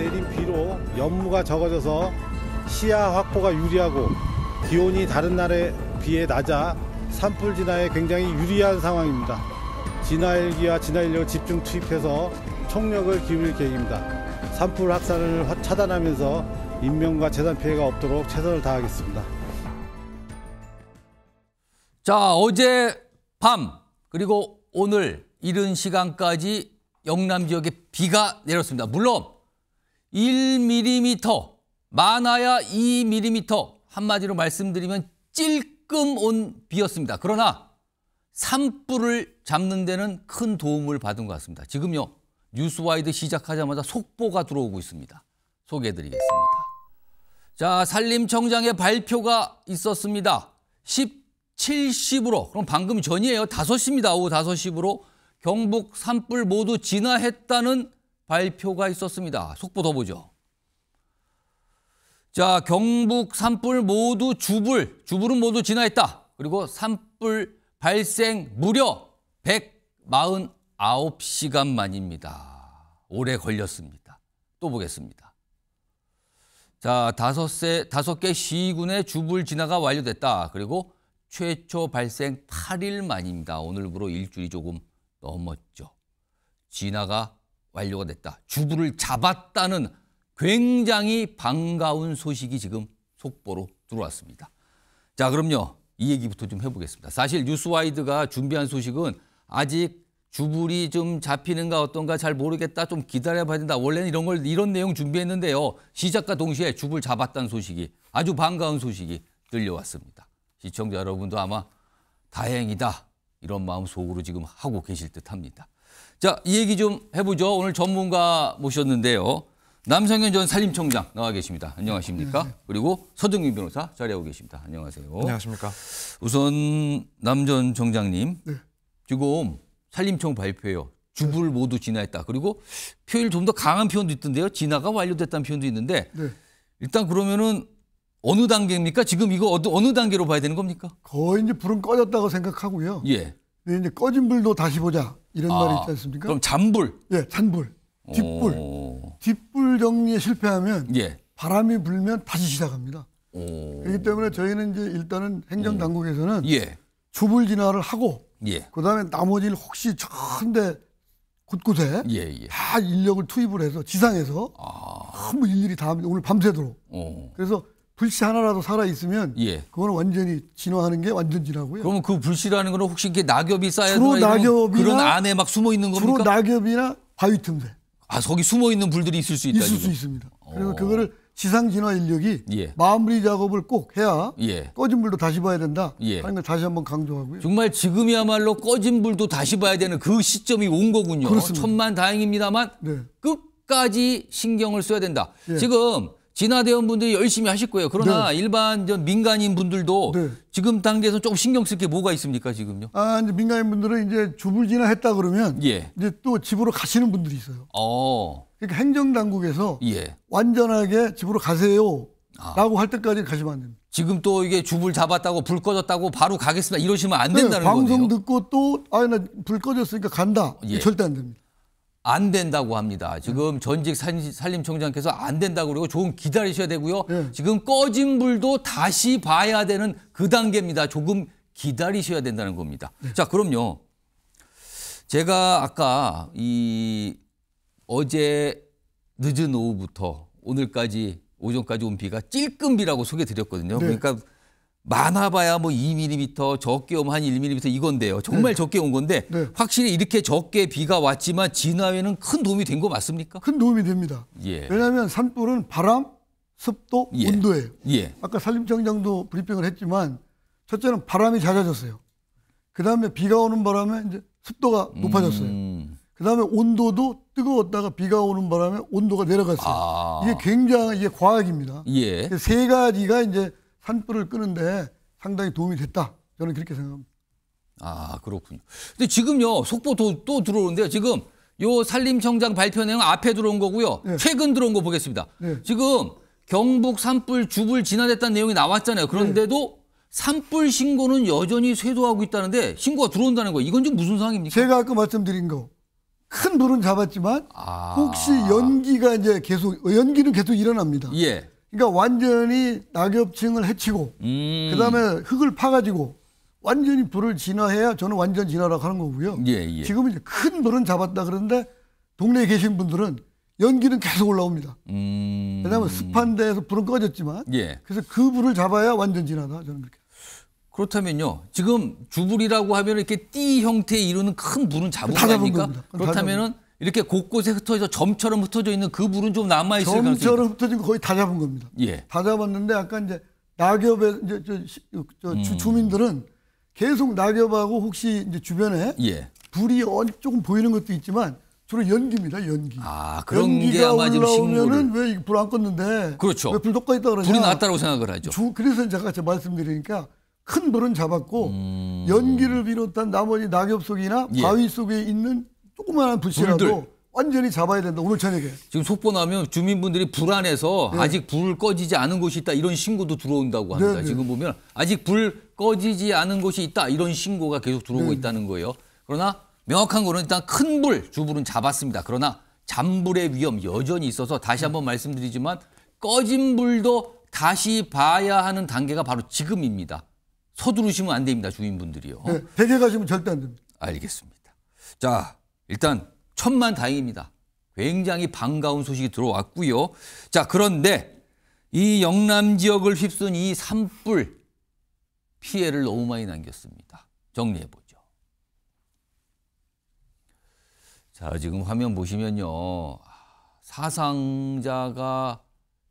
내린 비로 연무가 적어져서 시야 확보가 유리하고 기온이 다른 날에 비해 낮아 산불 진화에 굉장히 유리한 상황입니다. 진화 헬기와 진화 인력을 집중 투입해서 총력을 기울일 계획입니다. 산불 확산을 차단하면서 인명과 재산 피해가 없도록 최선을 다하겠습니다. 자, 어제 밤 그리고 오늘 이른 시간까지 영남 지역에 비가 내렸습니다. 물론 1mm, 많아야 2mm, 한마디로 말씀드리면 찔끔 온 비였습니다. 그러나 산불을 잡는 데는 큰 도움을 받은 것 같습니다. 지금요, 뉴스와이드 시작하자마자 속보가 들어오고 있습니다. 소개해드리겠습니다. 자, 산림청장의 발표가 있었습니다. 17시부로, 그럼 방금 전이에요. 5시입니다. 오후 5시부로 경북 산불 모두 진화했다는 발표가 있었습니다. 속보 더 보죠. 자, 경북 산불 모두 주불은 모두 진화했다. 그리고 산불 발생 무려 149시간 만입니다. 오래 걸렸습니다. 또 보겠습니다. 자, 5개 시군의 주불 진화가 완료됐다. 그리고 최초 발생 8일 만입니다. 오늘부로 일주일이 조금 넘었죠. 진화가 완료가 됐다. 주불을 잡았다는 굉장히 반가운 소식이 지금 속보로 들어왔습니다. 자, 그럼요. 이 얘기부터 좀 해보겠습니다. 사실 뉴스와이드가 준비한 소식은 아직 주불이 좀 잡히는가 어떤가 잘 모르겠다. 좀 기다려봐야 된다. 원래는 이런 내용 준비했는데요. 시작과 동시에 주불 잡았다는 소식이 아주 반가운 소식이 들려왔습니다. 시청자 여러분도 아마 다행이다. 이런 마음 속으로 지금 하고 계실 듯합니다. 자, 이 얘기 좀 해보죠. 오늘 전문가 모셨는데요. 남성현 전 산림청장 나와 계십니다. 안녕하십니까? 네. 그리고 서정민 변호사 자리하고 계십니다. 안녕하세요. 안녕하십니까? 우선 남 전 청장님, 네. 지금 산림청 발표예요. 주불 모두 진화했다. 그리고 표현이 좀 더 강한 표현도 있던데요. 진화가 완료됐다는 표현도 있는데 네. 일단 그러면은 어느 단계입니까? 지금 이거 어느 단계로 봐야 되는 겁니까? 거의 이제 불은 꺼졌다고 생각하고요. 예. 근데 이제 꺼진 불도 다시 보자 이런 말이 있지 않습니까? 그럼 잔불. 예, 잔불, 뒷불. 뒷불 정리에 실패하면 예. 바람이 불면 다시 시작합니다. 그렇기 때문에 저희는 이제 일단은 행정당국에서는 예. 주불 진화를 하고 예. 그다음에 나머지를 혹시 전대 곳곳에 예. 다 인력을 투입을 해서 지상에서 전부 일일이 다 합니다. 오늘 밤새도록. 그래서 불씨 하나라도 살아있으면 예. 그거는 완전히 진화하는 게 완전 진화고요. 그러면 그 불씨라는 거는 혹시 이렇게 낙엽이 쌓여서 주로 낙엽이나 그런 안에 막 숨어 있는 겁니까? 주로 낙엽이나 바위 틈새. 아, 거기 숨어 있는 불들이 있을 수 있다. 있을 수 있습니다. 그래서 그거를 지상 진화 인력이 예. 마무리 작업을 꼭 해야 예. 꺼진 불도 다시 봐야 된다. 예. 하는 걸 다시 한번 강조하고요. 정말 지금이야말로 꺼진 불도 다시 봐야 되는 그 시점이 온 거군요. 그렇습니다. 천만다행입니다만 네. 끝까지 신경을 써야 된다. 예. 지금 진화대원 분들이 열심히 하실 거예요. 그러나 네. 일반 민간인 분들도 네. 지금 단계에서 조금 신경 쓸 게 뭐가 있습니까, 지금요? 이제 민간인 분들은 이제 주불 진화했다 그러면 예. 이제 또 집으로 가시는 분들이 있어요. 그러니까 행정당국에서 예. 완전하게 집으로 가세요라고 할 때까지 가시면 안 됩니다. 지금 또 이게 주불 잡았다고 불 꺼졌다고 바로 가겠습니다. 이러시면 안 된다는 거네요. 방송 듣고 또 나 불 꺼졌으니까 간다. 예. 절대 안 됩니다. 안 된다고 합니다. 지금 전직 산림청장께서 안 된다고 그러고 조금 기다리셔야 되고요. 네. 지금 꺼진 불도 다시 봐야 되는 그 단계입니다. 조금 기다리셔야 된다는 겁니다. 네. 자, 그럼요. 제가 아까 어제 늦은 오후부터 오늘까지 오전까지 온 비가 찔끔비라고 소개드렸거든요. 네. 그러니까 많아봐야 뭐 2mm, 적게 오면 한 1mm 이건데요. 정말 네. 적게 온 건데 네. 확실히 이렇게 적게 비가 왔지만 진화에는 큰 도움이 된 거 맞습니까? 큰 도움이 됩니다. 예. 왜냐하면 산불은 바람, 습도, 예. 온도예요. 예. 아까 산림청장도 브리핑을 했지만 첫째는 바람이 잦아졌어요. 그다음에 비가 오는 바람에 이제 습도가 높아졌어요. 그다음에 온도도 뜨거웠다가 비가 오는 바람에 온도가 내려갔어요. 이게 굉장히 과학입니다. 예. 세 가지가 이제 산불을 끄는데 상당히 도움이 됐다. 저는 그렇게 생각합니다. 그렇군요. 근데 지금요, 속보 또 들어오는데요. 지금 요 산림청장 발표 내용 앞에 들어온 거고요. 네. 최근 들어온 거 보겠습니다. 네. 지금 경북 산불 주불 진화됐다는 내용이 나왔잖아요. 그런데도 산불 신고는 여전히 쇄도하고 있다는데 신고가 들어온다는 거예요. 이건 좀 무슨 상황입니까? 제가 아까 말씀드린 거 큰 불은 잡았지만 혹시 연기는 계속 일어납니다. 예. 그러니까 완전히 낙엽층을 해치고 그다음에 흙을 파가지고 완전히 불을 진화해야 저는 완전 진화라고 하는 거고요. 예. 지금은 이제 큰 불은 잡았다 그러는데 동네에 계신 분들은 연기는 계속 올라옵니다. 왜냐하면 습한 데에서 불은 꺼졌지만 예. 그래서 그 불을 잡아야 완전 진화다. 저는 그렇게. 그렇다면요. 지금 주불이라고 하면 이렇게 띠 형태에 이루는 큰 불은 잡은 거 아닙니까? 그렇다면은 이렇게 곳곳에 흩어져 점처럼 흩어져 있는 그 불은 좀 남아 있을 가능성이 점처럼 흩어진 거 거의 다 잡은 겁니다. 예. 다 잡았는데 아까 이제 낙엽에 주민들은 계속 낙엽하고 혹시 이제 주변에 예. 불이 조금 보이는 것도 있지만 주로 연기입니다. 연기. 그런 게 아마 지금 올라오면은 왜 불 안 껐는데 그렇죠. 왜 불 더 꺼 있다 그러냐. 불이 났다고 생각을 하죠. 그래서 제가 말씀드리니까 큰 불은 잡았고 연기를 비롯한 나머지 낙엽 속이나 예. 바위 속에 있는 조그마한 불씨라도 불들. 완전히 잡아야 된다. 오늘 저녁에. 지금 속보 나면 주민분들이 불안해서 네. 아직 불 꺼지지 않은 곳이 있다 이런 신고도 들어온다고 합니다. 네. 지금 보면 아직 불 꺼지지 않은 곳이 있다 이런 신고가 계속 들어오고 네. 있다는 거예요. 그러나 명확한 거는 일단 큰 불, 주불은 잡았습니다. 그러나 잔불의 위험 여전히 있어서 다시 한번 말씀드리지만 꺼진 불도 다시 봐야 하는 단계가 바로 지금입니다. 서두르시면 안 됩니다. 주민분들이요. 네, 대게 가시면 절대 안 됩니다. 알겠습니다. 자, 일단 천만다행입니다. 굉장히 반가운 소식이 들어왔고요. 자, 그런데 이 영남 지역을 휩쓴 이 산불 피해를 너무 많이 남겼습니다. 정리해 보죠. 자, 지금 화면 보시면요. 사상자가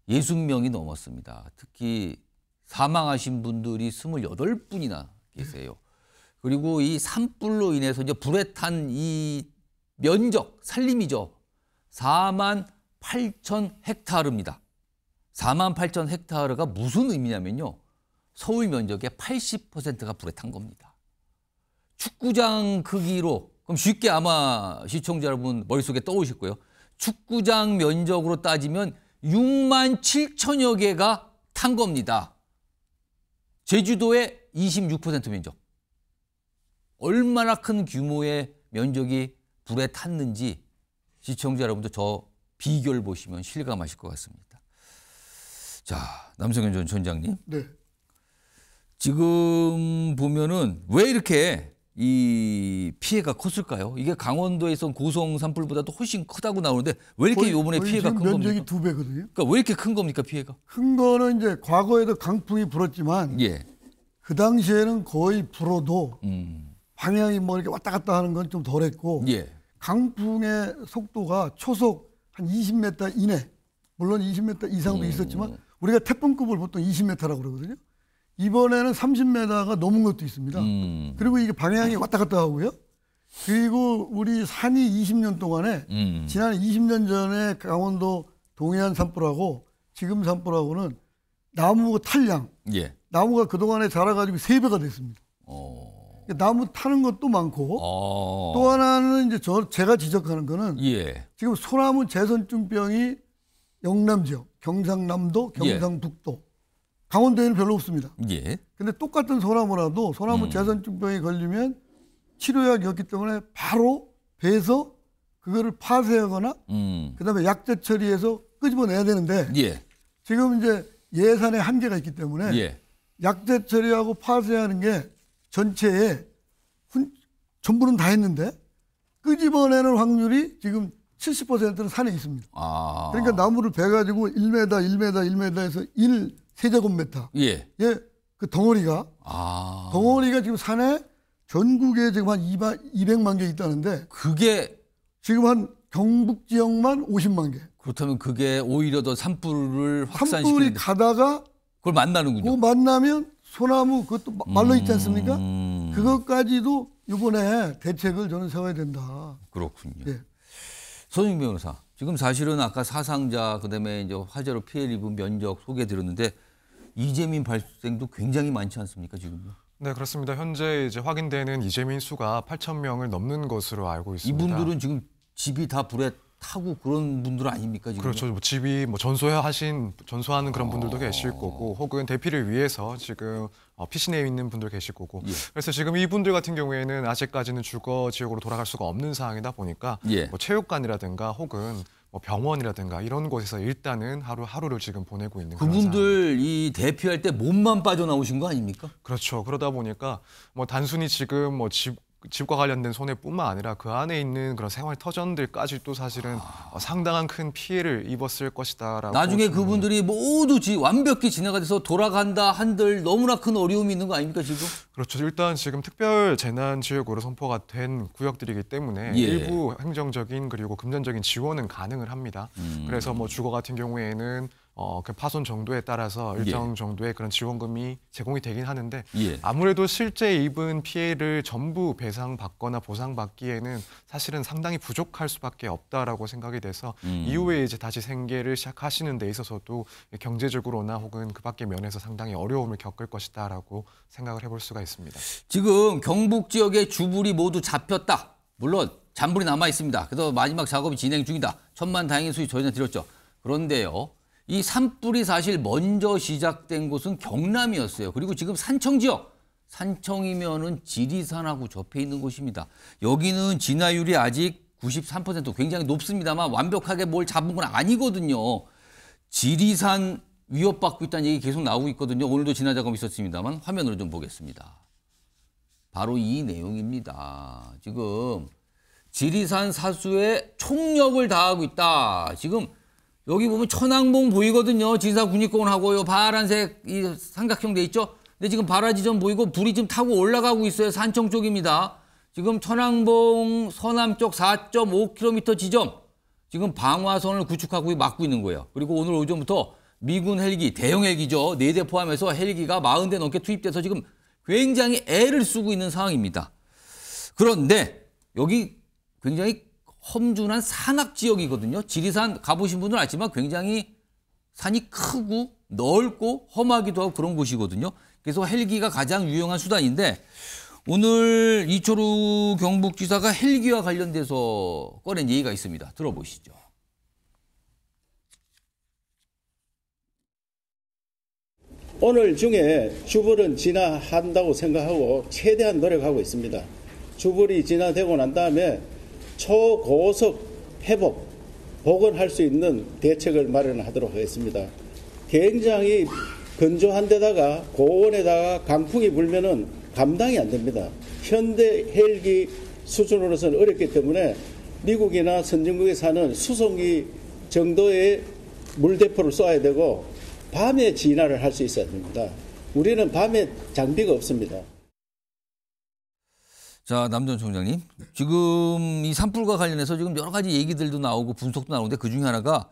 60명이 넘었습니다. 특히 사망하신 분들이 28분이나 계세요. 그리고 이 산불로 인해서 이제 불에 탄 이 면적, 산림이죠. 48,000헥타르입니다. 48,000헥타르가 무슨 의미냐면요. 서울 면적의 80%가 불에 탄 겁니다. 축구장 크기로, 그럼 쉽게 아마 시청자 여러분 머릿속에 떠오실 거예요. 축구장 면적으로 따지면 6만 7천여 개가 탄 겁니다. 제주도의 26% 면적. 얼마나 큰 규모의 면적이 불에 탔는지 시청자 여러분도 저 비교를 보시면 실감하실 것 같습니다. 자, 남성현 전 촌장님. 네. 지금 보면은 왜 이렇게 이 피해가 컸을까요? 이게 강원도에선 고성 산불보다도 훨씬 크다고 나오는데 왜 이렇게 이번에 피해가 큰 겁니까? 면적이 2배거든요. 그러니까 왜 이렇게 큰 겁니까, 피해가? 큰 거는 이제 과거에도 강풍이 불었지만 예. 그 당시에는 거의 불어도 방향이 뭐 이렇게 왔다 갔다 하는 건 좀 덜했고 예. 강풍의 속도가 초속 한 20m 이내, 물론 20m 이상도 있었지만 우리가 태풍급을 보통 20m라고 그러거든요. 이번에는 30m가 넘은 것도 있습니다. 그리고 이게 방향이 왔다 갔다 하고요. 그리고 우리 산이 20년 동안에 지난 20년 전에 강원도 동해안 산불하고 지금 산불하고는 나무 탈량, 예. 나무가 그동안에 자라가지고 3배가 됐습니다. 나무 타는 것도 많고 또 하나는 이제 제가 지적하는 거는 예. 지금 소나무 재선증병이 영남 지역, 경상남도, 경상북도, 강원도에는 별로 없습니다. 예. 근데 똑같은 소나무라도 소나무 재선증병이 걸리면 치료약이 없기 때문에 바로 베서 그거를 파쇄하거나 그다음에 약제 처리해서 끄집어내야 되는데 예. 지금 이제 예산의 한계가 있기 때문에 예. 약제 처리하고 파쇄하는 게 전체에 전부는 다 했는데 끄집어내는 확률이 지금 70%는 산에 있습니다. 그러니까 나무를 베가지고 1m, 1m, 1m에서 1세제곱미터. 예. 예, 그 덩어리가 지금 산에 전국에 지금 한 200만 개 있다는데 그게 지금 한 경북 지역만 50만 개. 그렇다면 그게 오히려 더 산불을 산불이 확산시키는 가다가 그걸 만나는군요. 그 만나면 소나무 그것도 말로 있지 않습니까? 그것까지도 이번에 대책을 저는 세워야 된다. 그렇군요. 예. 손흥민 변호사, 지금 사실은 아까 사상자 그다음에 이제 화재로 피해를 입은 면적 소개해드렸는데 이재민 발생도 굉장히 많지 않습니까 지금요? 네, 그렇습니다. 현재 이제 확인되는 이재민 수가 8,000명을 넘는 것으로 알고 있습니다. 이분들은 지금 집이 다 불에 타고 그런 분들 아닙니까 지금? 그렇죠. 뭐 집이 뭐 전소하는 그런 분들도 계실 거고, 혹은 대피를 위해서 지금 피신해 있는 분들 계실 거고. 예. 그래서 지금 이분들 같은 경우에는 아직까지는 주거 지역으로 돌아갈 수가 없는 상황이다 보니까 예. 뭐 체육관이라든가 혹은 뭐 병원이라든가 이런 곳에서 일단은 하루를 지금 보내고 있는 그런 상황. 그분들 이 대피할 때 몸만 빠져나오신 거 아닙니까? 그렇죠. 그러다 보니까 뭐 단순히 지금 뭐 집과 관련된 손해뿐만 아니라 그 안에 있는 그런 생활 터전들까지도 사실은 상당한 큰 피해를 입었을 것이다라고. 나중에 그분들이 모두 완벽히 진화가 돼서 돌아간다 한들 너무나 큰 어려움이 있는 거 아닙니까 지금? 그렇죠. 일단 지금 특별 재난 지역으로 선포가 된 구역들이기 때문에 예. 일부 행정적인 그리고 금전적인 지원은 가능을 합니다. 그래서 뭐 주거 같은 경우에는 그 파손 정도에 따라서 일정 정도의 그런 지원금이 제공이 되긴 하는데 예. 아무래도 실제 입은 피해를 전부 배상받거나 보상받기에는 사실은 상당히 부족할 수밖에 없다라고 생각이 돼서 이후에 이제 다시 생계를 시작하시는 데 있어서도 경제적으로나 혹은 그 밖의 면에서 상당히 어려움을 겪을 것이다라고 생각을 해볼 수가 있습니다. 지금 경북 지역의 주불이 모두 잡혔다. 물론 잔불이 남아 있습니다. 그래서 마지막 작업이 진행 중이다. 천만다행인 소식 저희는 드렸죠. 그런데요. 이 산불이 사실 먼저 시작된 곳은 경남이었어요. 그리고 지금 산청 지역, 산청이면은 지리산하고 접해 있는 곳입니다. 여기는 진화율이 아직 93% 굉장히 높습니다만 완벽하게 뭘 잡은 건 아니거든요. 지리산 위협받고 있다는 얘기 계속 나오고 있거든요. 오늘도 진화 작업이 있었습니다만 화면으로 좀 보겠습니다. 바로 이 내용입니다. 지금 지리산 사수에 총력을 다하고 있다. 지금 여기 보면 천왕봉 보이거든요. 지리산 국립공원하고요. 파란색 이 삼각형 돼 있죠. 근데 지금 발화지점 보이고 불이 지금 타고 올라가고 있어요. 산청 쪽입니다. 지금 천왕봉 서남쪽 4.5km 지점. 지금 방화선을 구축하고 막고 있는 거예요. 그리고 오늘 오전부터 미군 헬기, 대형 헬기죠. 4대 포함해서 헬기가 40대 넘게 투입돼서 지금 굉장히 애를 쓰고 있는 상황입니다. 그런데 여기 굉장히 험준한 산악 지역이거든요. 지리산 가보신 분들은 알지만 굉장히 산이 크고 넓고 험하기도 하고 그런 곳이거든요. 그래서 헬기가 가장 유용한 수단인데 오늘 이철우 경북지사가 헬기와 관련돼서 꺼낸 얘기가 있습니다. 들어보시죠. 오늘 중에 주불은 진화한다고 생각하고 최대한 노력하고 있습니다. 주불이 진화되고 난 다음에 초고속 회복, 복원할 수 있는 대책을 마련하도록 하겠습니다. 굉장히 건조한 데다가 고온에다가 강풍이 불면은 감당이 안 됩니다. 현대 헬기 수준으로서는 어렵기 때문에 미국이나 선진국에 사는 수송기 정도의 물대포를 쏘아야 되고 밤에 진화를 할 수 있어야 됩니다. 우리는 밤에 장비가 없습니다. 자, 남전 총장님. 지금 이 산불과 관련해서 지금 여러 가지 얘기들도 나오고 분석도 나오는데 그중에 하나가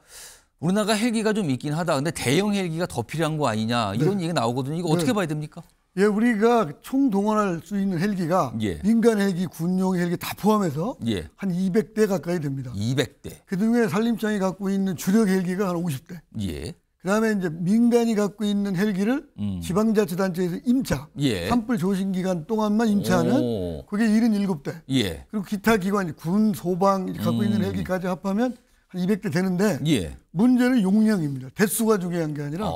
우리나라가 헬기가 좀 있긴 하다. 근데 대형 헬기가 더 필요한 거 아니냐. 이런 얘기가 나오거든요. 이거 어떻게 봐야 됩니까? 예, 우리가 총동원할 수 있는 헬기가 민간 헬기, 군용 헬기 다 포함해서 한 200대 가까이 됩니다. 200대. 그중에 산림청이 갖고 있는 주력 헬기가 한 50대. 그다음에 이제 민간이 갖고 있는 헬기를 지방자치단체에서 임차, 산불 조심 기간 동안만 임차하는 그게 77대. 그리고 기타 기관, 군, 소방 갖고 있는 헬기까지 합하면 한 200대 되는데 문제는 용량입니다. 대수가 중요한 게 아니라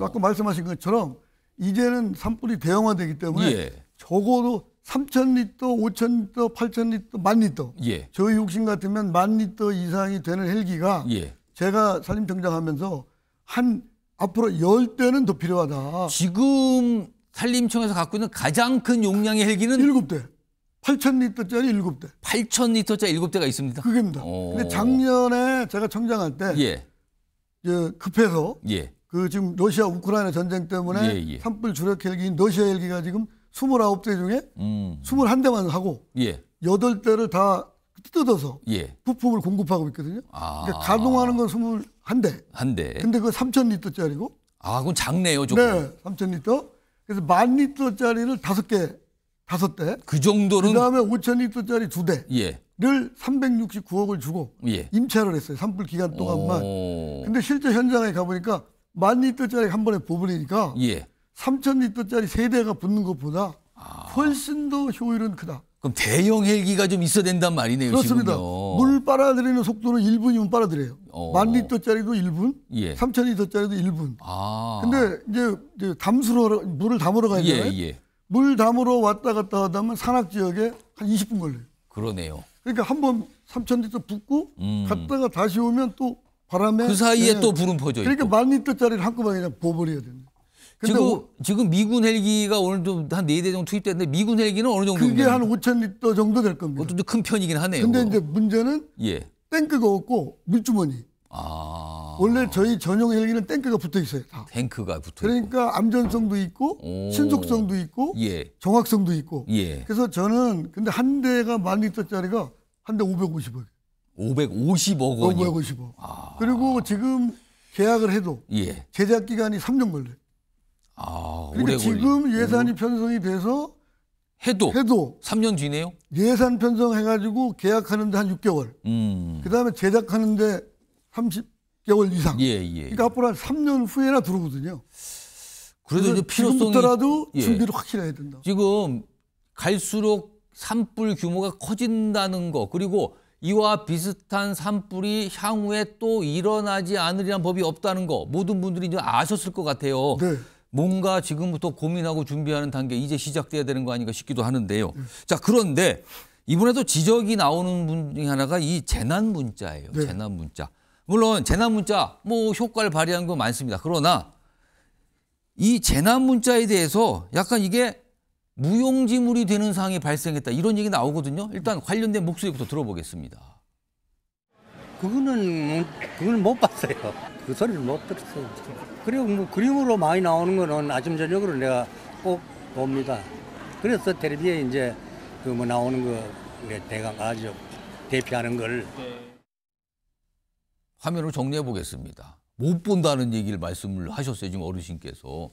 아까 말씀하신 것처럼 이제는 산불이 대형화되기 때문에 적어도 3,000리터, 5,000리터, 8,000리터, 10,000리터. 저희 욕심 같으면 10,000리터 이상이 되는 헬기가 제가 산림청장 하면서 한 앞으로 10대는 더 필요하다. 지금 산림청에서 갖고 있는 가장 큰 용량의 헬기는 7대. 8,000리터짜리 7대. 8,000리터짜리 7대가 있습니다. 그게입니다. 근데 작년에 제가 청장할 때 급해서 그 지금 러시아 우크라이나 전쟁 때문에 산불 주력 헬기인 러시아 헬기가 지금 29대 중에 21대만 하고 8대를 다 뜯어서 부품을 공급하고 있거든요. 그러니까 가동하는 건 21대. 근데 그거 3,000리터짜리고. 아, 그건 작네요, 조금. 네, 3,000리터. 그래서 10,000리터짜리를 5대. 그 정도는. 그 다음에 5,000리터짜리 2대를 369억을 주고 임차를 했어요. 산불 기간 동안만. 근데 실제 현장에 가보니까 10,000리터짜리 한 번에 부어버리니까 3,000리터짜리 3대가 붙는 것보다 훨씬 더 효율은 크다. 그럼 대형 헬기가 좀 있어야 된단 말이네요. 그렇습니다. 지금요. 물 빨아들이는 속도는 1분이면 빨아들여요. 1000리터짜리도 1분, 예. 3000리터짜리도 1분. 아. 근데 이제 담수로 물을 담으러 가야 되잖아요. 예. 물 담으러 왔다 갔다 하다 보면 산악 지역에 한 20분 걸려요. 그러네요. 그러니까 한 번 3000리터 붓고 갔다가 다시 오면 또 바람에 그 사이에 네. 또 불은 퍼져 있고. 그러니까 10,000리터짜리를 한꺼번에 그냥 부어버려야 됩니다. 근데 지금 미군 헬기가 오늘도 한 4대 정도 투입됐는데 미군 헬기는 어느 정도? 그게 한 5,000리터 정도 될 겁니다. 그것도 큰 편이긴 하네요. 근데 이제 문제는 예. 탱크가 없고 물주머니. 아. 원래 저희 전용 헬기는 탱크가 붙어 있어요. 다. 탱크가 붙어 있고. 그러니까 안전성도 있고 오. 신속성도 있고 예. 정확성도 있고. 예. 그래서 저는 근데 한 대가 10,000리터짜리가 한 대 550억. 550억 원이요. 550억. 그리고 지금 계약을 해도 예. 제작 기간이 3년 걸려요. 아, 그러니까 오래 지금 예산이 편성이 돼서 해도 3년 뒤네요. 예산 편성해가지고 계약하는데 한 6개월. 그다음에 제작하는데 30개월 이상. 예. 그러니까 앞으로 한 3년 후에나 들어오거든요. 그래도 이제 필요성이 지금부터라도 예. 준비를 확실히 해야 된다. 지금 갈수록 산불 규모가 커진다는 거, 그리고 이와 비슷한 산불이 향후에 또 일어나지 않으리란 법이 없다는 거, 모든 분들이 이제 아셨을 것 같아요. 네. 뭔가 지금부터 고민하고 준비하는 단계 이제 시작돼야 되는 거 아닌가 싶기도 하는데요. 자, 그런데 이번에도 지적이 나오는 분 중에 하나가 이 재난 문자예요. 네. 재난 문자. 물론 재난 문자 뭐 효과를 발휘하는 거 많습니다. 그러나 이 재난 문자에 대해서 약간 이게 무용지물이 되는 상황이 발생했다, 이런 얘기 나오거든요. 일단 관련된 목소리부터 들어보겠습니다. 그거는 못 봤어요. 그 소리를 못 들었어요. 그리고 뭐 그림으로 많이 나오는 거는 아침 저녁으로 내가 꼭 봅니다. 그래서 텔레비에 이제 그 뭐 나오는 거 대강 아주 대피하는 걸. 화면으로 정리해 보겠습니다. 못 본다는 얘기를 말씀을 하셨어요, 지금 어르신께서.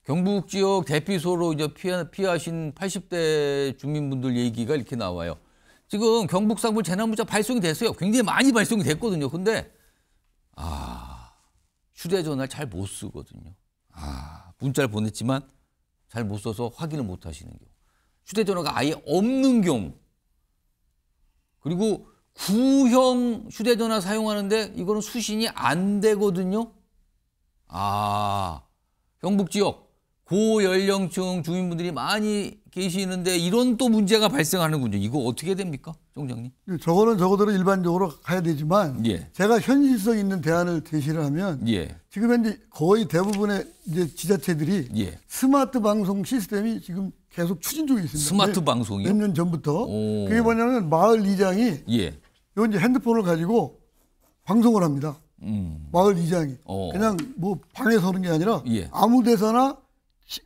경북 지역 대피소로 이제 피하신 80대 주민분들 얘기가 이렇게 나와요. 지금 경북 산불 재난문자 발송이 됐어요. 굉장히 많이 발송이 됐거든요. 근데 휴대전화를 잘 못 쓰거든요. 문자를 보냈지만 잘 못 써서 확인을 못 하시는 경우. 휴대전화가 아예 없는 경우. 그리고 구형 휴대전화 사용하는데 이거는 수신이 안 되거든요. 경북 지역 고연령층 주민분들이 많이 계시는데 이런 또 문제가 발생하는군요. 이거 어떻게 됩니까, 총장님? 저거는 저거대로 일반적으로 가야 되지만 예. 제가 현실성 있는 대안을 제시를 하면 예. 지금 현재 거의 대부분의 이제 지자체들이 예. 스마트 방송 시스템이 지금 계속 추진 중에 있습니다. 스마트 방송이요? 몇 년 전부터. 오. 그게 뭐냐면 마을 이장이 예. 요 이제 핸드폰을 가지고 방송을 합니다. 마을 이장이. 그냥 뭐 방에서 하는 게 아니라 예. 아무 데서나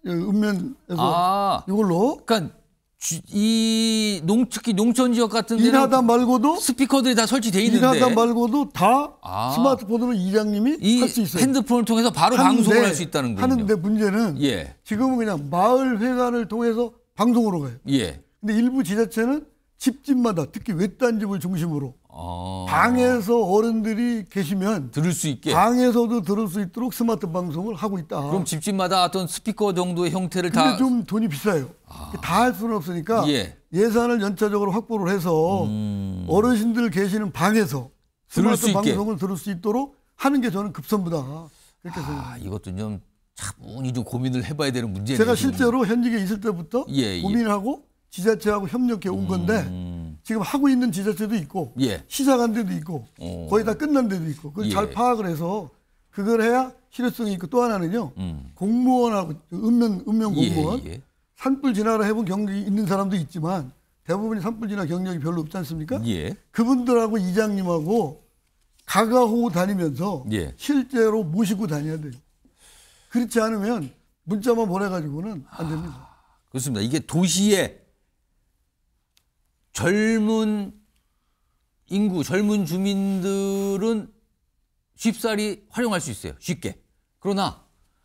읍면에서 이걸로. 그러니까 특히 농촌 지역 같은 데는 일하다 말고도 스피커들이 다 설치돼 있는데 일하다 말고도 다 스마트폰으로 이장님이 할 수 있어요. 핸드폰을 통해서 바로 방송을 할 수 있다는 거예요. 하는데 문제는 예. 지금은 그냥 마을 회관을 통해서 방송으로 가요. 예. 근데 일부 지자체는 집집마다 특히 외딴 집을 중심으로 방에서 어른들이 계시면 들을 수 있게 방에서도 들을 수 있도록 스마트 방송을 하고 있다. 그럼 집집마다 어떤 스피커 정도의 형태를 근데 다 좀 돈이 비싸요. 다 할 수는 없으니까 예. 예산을 연차적으로 확보를 해서 어르신들 계시는 방에서 들을 스마트 수 있게. 방송을 들을 수 있도록 하는 게 저는 급선무다. 그렇게 생각합니다. 이것도 좀 차분히 좀 고민을 해봐야 되는 문제네요. 제가 지금. 실제로 현직에 있을 때부터 예. 고민하고 지자체하고 협력해 온 건데 지금 하고 있는 지자체도 있고 예. 시작한 데도 있고 거의 다 끝난 데도 있고 그걸 예. 잘 파악을 해서 그걸 해야 실효성이 있고 또 하나는요 공무원하고 읍면 공무원 예. 산불 진화를 해본 경력이 있는 사람도 있지만 대부분이 산불 진화 경력이 별로 없지 않습니까? 예. 그분들하고 이장님하고 가가호호 다니면서 예. 실제로 모시고 다녀야 돼요. 그렇지 않으면 문자만 보내가지고는 안 됩니다. 그렇습니다. 이게 도시의 젊은 인구, 젊은 주민들은 쉽사리 활용할 수 있어요. 쉽게. 그러나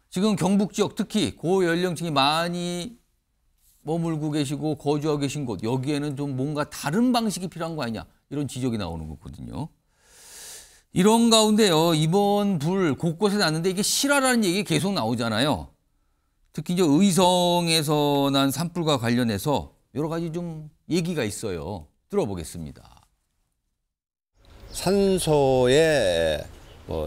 지금 경북 지역 특히 고연령층이 많이 머물고 계시고 거주하고 계신 곳, 여기에는 좀 뭔가 다른 방식이 필요한 거 아니냐, 이런 지적이 나오는 거거든요. 이런 가운데요, 이번 불 곳곳에 났는데 이게 실화라는 얘기 계속 나오잖아요. 특히 이제 의성에서 난 산불과 관련해서 여러 가지 좀 얘기가 있어요. 들어보겠습니다. 산소에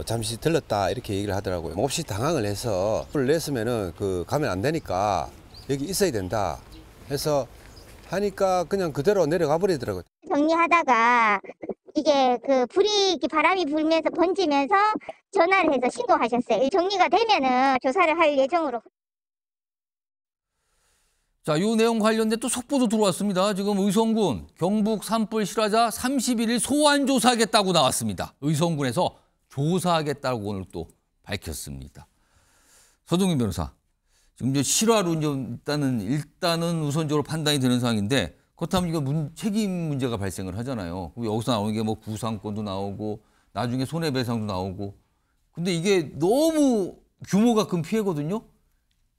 잠시 들렀다 이렇게 얘기를 하더라고요. 몹시 당황을 해서 불을 냈으면은 가면 안 되니까 여기 있어야 된다 해서 하니까 그냥 그대로 내려가 버리더라고요. 정리하다가 이게 불이 이렇게 바람이 불면서 번지면서 전화를 해서 신고하셨어요. 정리가 되면은 조사를 할 예정으로. 자, 이 내용 관련된 또 속보도 들어왔습니다. 지금 의성군 경북 산불 실화자 31일 소환 조사하겠다고 나왔습니다. 의성군에서 조사하겠다고 오늘 또 밝혔습니다. 서동민 변호사, 지금 이제 실화로 일단은 우선적으로 판단이 되는 상황인데 그렇다면 이거 책임 문제가 발생을 하잖아요. 여기서 나오는 게 뭐 구상권도 나오고 나중에 손해배상도 나오고. 근데 이게 너무 규모가 큰 피해거든요.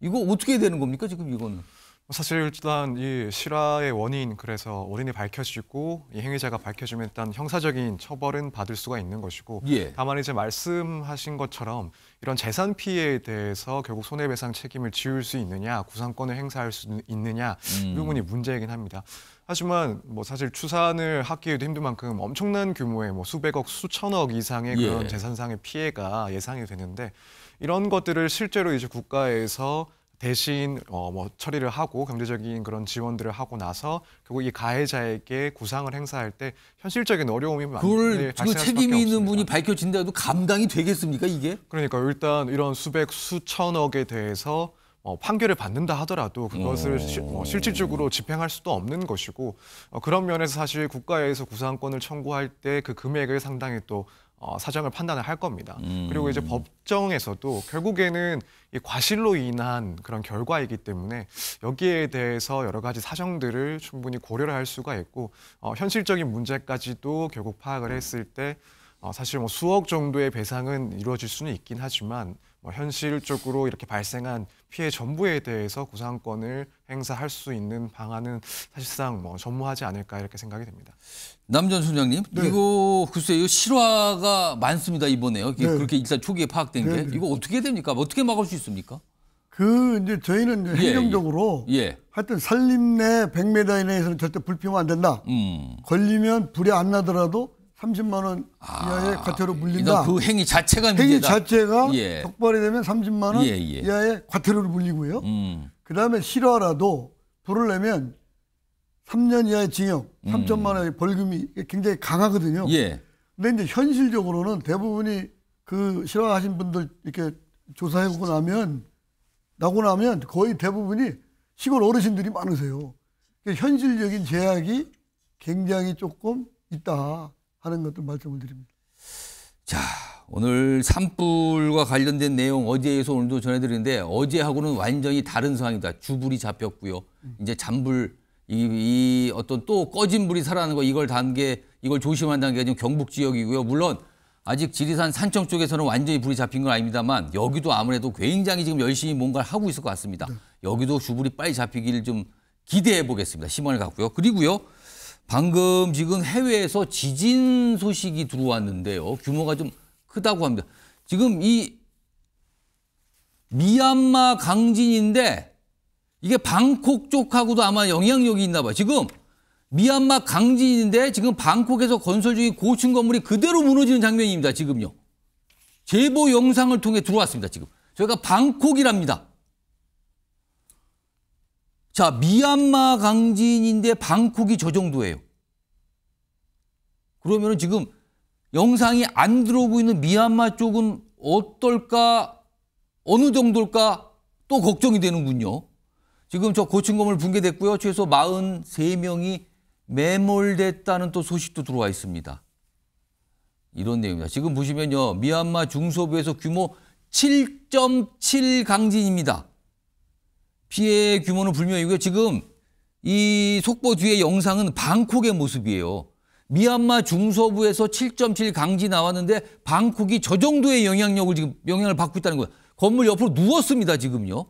이거 어떻게 해야 되는 겁니까 지금 이거는? 사실 일단 이 실화의 원인 그래서 원인이 밝혀지고 이 행위자가 밝혀지면 일단 형사적인 처벌은 받을 수가 있는 것이고 예. 다만 이제 말씀하신 것처럼 이런 재산 피해에 대해서 결국 손해배상 책임을 지울 수 있느냐 구상권을 행사할 수 있느냐 이 부분이 문제이긴 합니다. 하지만 뭐 사실 추산을 하기에도 힘든 만큼 엄청난 규모의 뭐 수백억 수천억 이상의 그런 재산상의 피해가 예상이 되는데 이런 것들을 실제로 이제 국가에서 대신 뭐 처리를 하고 경제적인 그런 지원들을 하고 나서 결국 이 가해자에게 구상을 행사할 때 현실적인 어려움이 그걸 그 책임이 있는 분이 밝혀진다도 감당이 되겠습니까 이게? 그러니까 일단 이런 수백 수천억에 대해서 판결을 받는다 하더라도 그것을 실질적으로 집행할 수도 없는 것이고 그런 면에서 사실 국가에서 구상권을 청구할 때 그 금액을 상당히 또 사정을 판단을 할 겁니다. 그리고 이제 법정에서도 결국에는 이 과실로 인한 그런 결과이기 때문에 여기에 대해서 여러 가지 사정들을 충분히 고려를 할 수가 있고 현실적인 문제까지도 결국 파악을 했을 때 사실 뭐 수억 정도의 배상은 이루어질 수는 있긴 하지만 현실적으로 이렇게 발생한 피해 전부에 대해서 구상권을 행사할 수 있는 방안은 사실상 전무하지 않을까 이렇게 생각이 됩니다. 남전 소장님, 네. 이거 글쎄요 이거 실화가 많습니다 이번에요. 네. 그렇게 일단 초기에 파악된 게 이거 어떻게 됩니까? 어떻게 막을 수 있습니까? 이제 저희는 이제 행정적으로 하여튼 산림 내 100m 이내에서는 절대 불 피우면 안 된다. 걸리면 불이 안 나더라도 30만 원 이하의 과태료 물린다. 그 행위 자체가 문제다. 행위 자체가 적발이 되면 30만 원 이하의 과태료를 물리고요. 그다음에 실화라도 불을 내면 3년 이하의 징역, 3천만 원의 벌금이 굉장히 강하거든요. 근데 이제 현실적으로는 대부분이 그 실화하신 분들 이렇게 조사해보고 나고 나면 거의 대부분이 시골 어르신들이 많으세요. 현실적인 제약이 굉장히 조금 있다 하는 것도 말씀을 드립니다. 자, 오늘 산불과 관련된 내용 어제에서 오늘도 전해드리는데 어제하고는 완전히 다른 상황이다. 주불이 잡혔고요. 이제 잔불 이 어떤 또 꺼진 불이 살아나는 거 이걸 조심한다는 게 지금 경북 지역이고요. 물론 아직 지리산 산청 쪽에서는 완전히 불이 잡힌 건 아닙니다만 여기도 아무래도 굉장히 지금 열심히 뭔가를 하고 있을 것 같습니다. 여기도 주불이 빨리 잡히기를 좀 기대해 보겠습니다. 희망을 갖고요. 그리고요. 방금 지금 해외에서 지진 소식이 들어왔는데요. 규모가 좀 크다고 합니다. 지금 이 미얀마 강진인데 이게 방콕 쪽하고도 아마 영향력이 있나 봐요. 지금 미얀마 강진인데 지금 방콕에서 건설 중인 고층 건물이 그대로 무너지는 장면입니다. 지금요. 제보 영상을 통해 들어왔습니다. 지금. 저희가 방콕이랍니다. 자, 미얀마 강진인데 방콕이 저 정도예요. 그러면은 지금 영상이 안 들어오고 있는 미얀마 쪽은 어떨까, 어느 정도일까 또 걱정이 되는군요. 지금 저 고층 건물 붕괴됐고요. 최소 43명이 매몰됐다는 또 소식도 들어와 있습니다. 이런 내용입니다. 지금 보시면요. 미얀마 중서부에서 규모 7.7 강진입니다. 피해 규모는 불명이고요. 지금 이 속보 뒤에 영상은 방콕의 모습이에요. 미얀마 중서부에서 7.7 강진이 나왔는데 방콕이 저 정도의 영향을 받고 있다는 거예요. 건물 옆으로 누웠습니다. 지금요.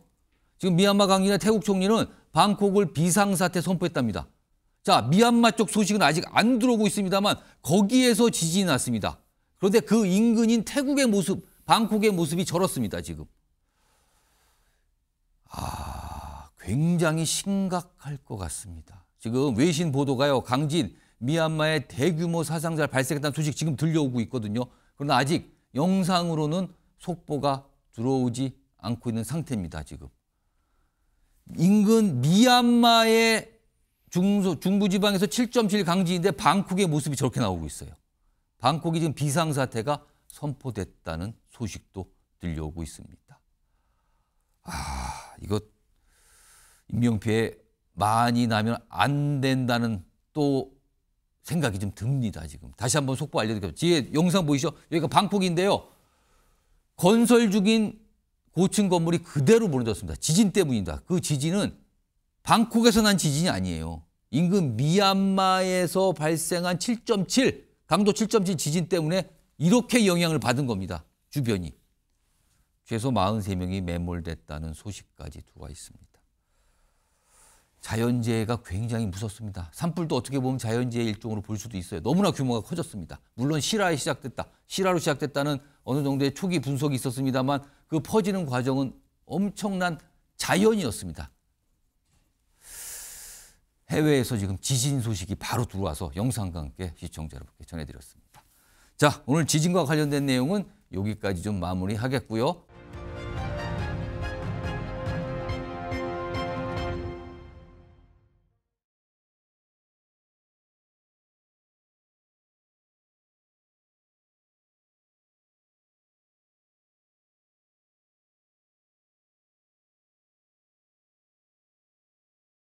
지금 미얀마 강진의 태국 총리는 방콕을 비상사태 선포했답니다. 자, 미얀마 쪽 소식은 아직 안 들어오고 있습니다만 거기에서 지진이 났습니다. 그런데 그 인근인 태국의 모습, 방콕의 모습이 저렇습니다. 지금. 굉장히 심각할 것 같습니다. 지금 외신 보도가요. 강진 미얀마에 대규모 사상자를 발생했다는 소식 지금 들려오고 있거든요. 그러나 아직 영상으로는 속보가 들어오지 않고 있는 상태입니다. 지금. 인근 미얀마의 중부지방에서 7.7 강진인데 방콕의 모습이 저렇게 나오고 있어요. 방콕이 지금 비상사태가 선포됐다는 소식도 들려오고 있습니다. 이거 인명피해 많이 나면 안 된다는 또 생각이 좀 듭니다. 지금 다시 한번 속보 알려드릴게요. 뒤에 영상 보이시죠? 여기가 방콕인데요. 건설 중인 고층 건물이 그대로 무너졌습니다. 지진 때문입니다. 그 지진은 방콕에서 난 지진이 아니에요. 인근 미얀마에서 발생한 7.7 강도 7.7 지진 때문에 이렇게 영향을 받은 겁니다. 주변이. 최소 43명이 매몰됐다는 소식까지 들어와 있습니다. 자연재해가 굉장히 무섭습니다. 산불도 어떻게 보면 자연재해 일종으로 볼 수도 있어요. 너무나 규모가 커졌습니다. 물론 실화로 시작됐다는 어느 정도의 초기 분석이 있었습니다만 그 퍼지는 과정은 엄청난 자연이었습니다. 해외에서 지금 지진 소식이 바로 들어와서 영상과 함께 시청자 여러분께 전해드렸습니다. 자, 오늘 지진과 관련된 내용은 여기까지 좀 마무리하겠고요.